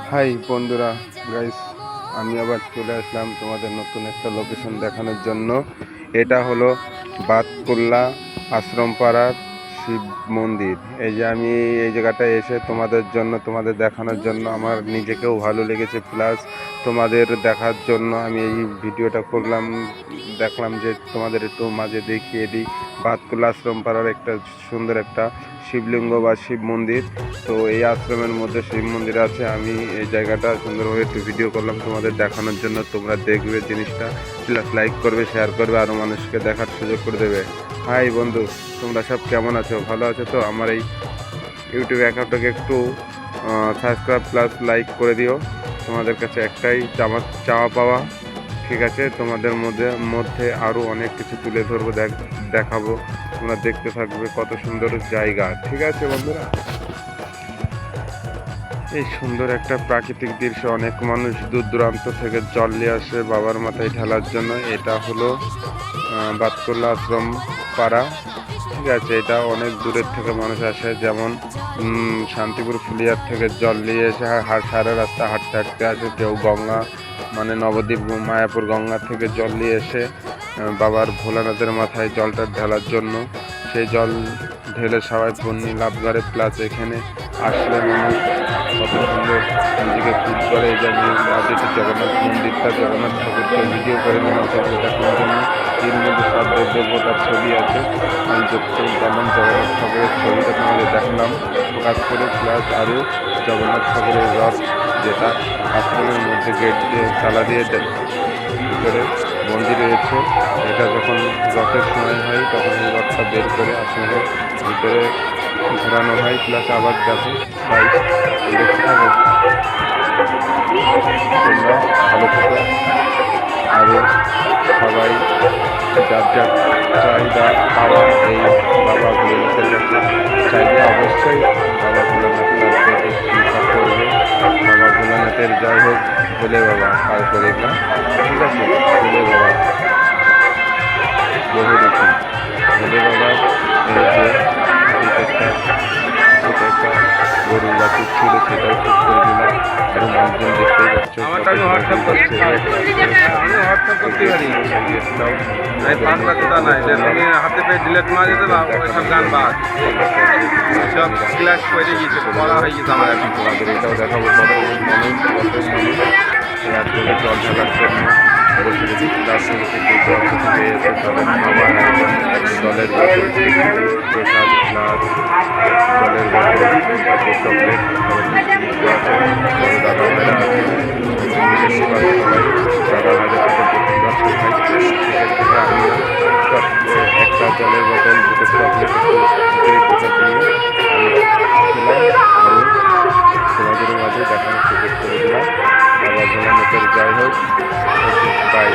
High বন্ধুরা, guys, আমি আবার চলে আসলাম তোমাদের নতুন একটা লোকেশন দেখানোর জন্য। এটা হলো বাতকুল্লা আশ্রমপাড়ার শিব মন্দির। এই যে আমি এই জায়গাটায় এসে তোমাদের জন্য, তোমাদের দেখানোর জন্য আমার নিজেকেও ভালো লেগেছে, প্লাস তোমাদের দেখার জন্য আমি এই ভিডিওটা করলাম। দেখলাম যে তোমাদের একটু মাঝে দেখিয়ে দিই বাতকুল্লা আশ্রমপাড়ার একটা সুন্দর একটা শিবলিঙ্গ বা শিব মন্দির। তো এই আশ্রমের মধ্যে শিব মন্দির আছে। আমি এই জায়গাটা সুন্দরভাবে একটু ভিডিও করলাম তোমাদের দেখানোর জন্য। তোমরা দেখবে জিনিসটা, প্লাস লাইক করবে, শেয়ার করবে, আরও মানুষকে দেখার সুযোগ করে দেবে। হাই বন্ধু, তোমরা সব কেমন আছো? ভালো আছো তো? আমার এই ইউটিউব অ্যাকাউন্টটাকে একটু সাবস্ক্রাইব প্লাস লাইক করে দিও। তোমাদের কাছে একটাই চাওয়া পাওয়া, ঠিক আছে? তোমাদের মধ্যে আরও অনেক কিছু তুলে ধরবো, দেখাবো। তোমরা দেখতে থাকবে কত সুন্দর জায়গা, ঠিক আছে বন্ধুরা? এই সুন্দর একটা প্রাকৃতিক দৃশ্য, অনেক মানুষ দূর দূরান্ত থেকে জল নিয়ে আসে বাবার মাথায় ঢালার জন্য। এটা হলো বাতকুল্লা আশ্রম পাড়া, ঠিক আছে? এটা অনেক দূরের থেকে মানুষ আসে, যেমন শান্তিপুর ফুলিয়ার থেকে জল নিয়ে এসে সারা রাস্তা হাঁটতে হাঁটতে আসে। কেউ গঙ্গা মানে নবদ্বীপ মায়াপুর গঙ্গা থেকে জল নিয়ে এসে বাবার ভোলানাথের মাথায় জলটা ঢালার জন্য। সেই জল ঢেলে সবাই পুণ্যি লাভ করে, প্লাস এখানে আসলে মানুষ কত সুন্দর নিজেকে ফিল করে। এই যে আমি মাঝে জগন্নাথ মন্দিরটা, জগন্নাথ ঠাকুরকে ভিডিও করে নিলাম সেগুলো দেখানোর জন্য। এর মধ্যে সব দেবতার ছবি আছে, আমি যখন যেমন জগন্নাথ ঠাকুরের ছবিটা তোমাদের দেখলাম প্রকাশ করে, প্লাস আরও জগন্নাথ ঠাকুরের রথ, যেটা আশ্রমের মধ্যে গেট দিয়ে তালা দিয়ে ভিতরে মন্দির রয়েছে। এটা যখন রথের সময় হয় তখন এই রথটা বের করে আশ্রমের ভিতরে ঘোরানো হয়, প্লাস আবার দেখো তাই দেখতে থাকো। তোমরা ভালো থাকো, আরও সবাই যার যার চাহিদা পাওয়া এই বাবা ভোলেনাথের কাছে চাইলে অবশ্যই বাবা ভোলেনাথ তাদেরকে কৃপা করবে। বাবা ভোলেনাথের জয় হোক, ভোলে বাবা আর করে না, ঠিক আছে? ভোলে বাবা বহুরূপী, ভোলে বাবা এই যে একটা ছোট একটা গরুর বাছুর ছিল, সেটাও ঠিক করে দিলাম। এবং মানুষজন দেখতেই পাচ্ছ হাতে পেয়ে ডিলেট মারা যেতে বা ওইসব গান বাদ সব ক্লাস করে গিয়েছে, পড়া হয়ে গেছে আমার এখন। তোমাদের এটাও দেখাবো কত মানুষ এর জন্য জল ঢালার জন্য বসে যদি রাস্তা থেকে জল থেকে এসে তাদের খাবার আয়োজন, জলের বোতল, প্রসাদ, গ্লাস, জলের বোতল, চকলেট, দাদা ভাইরা আছে, সবাই দাদা ভাইদের সাথে প্রসাদ খাই। সেক্ষেত্রে আমি একটা জলের বোতল, দুটো চকলেট, প্রসাদ নিয়ে আমি তোমাদের মাঝে দেখানোর সুযোগ করে দিলাম। বাবা ভোলানাথের জয় হোক। বাই।